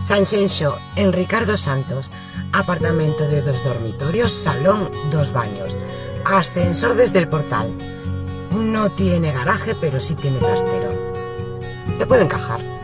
Sanxenxo, en Ricardo Santos. Apartamento de 2 dormitorios, salón, 2 baños. Ascensor desde el portal. No tiene garaje, pero sí tiene trastero. Te puede encajar.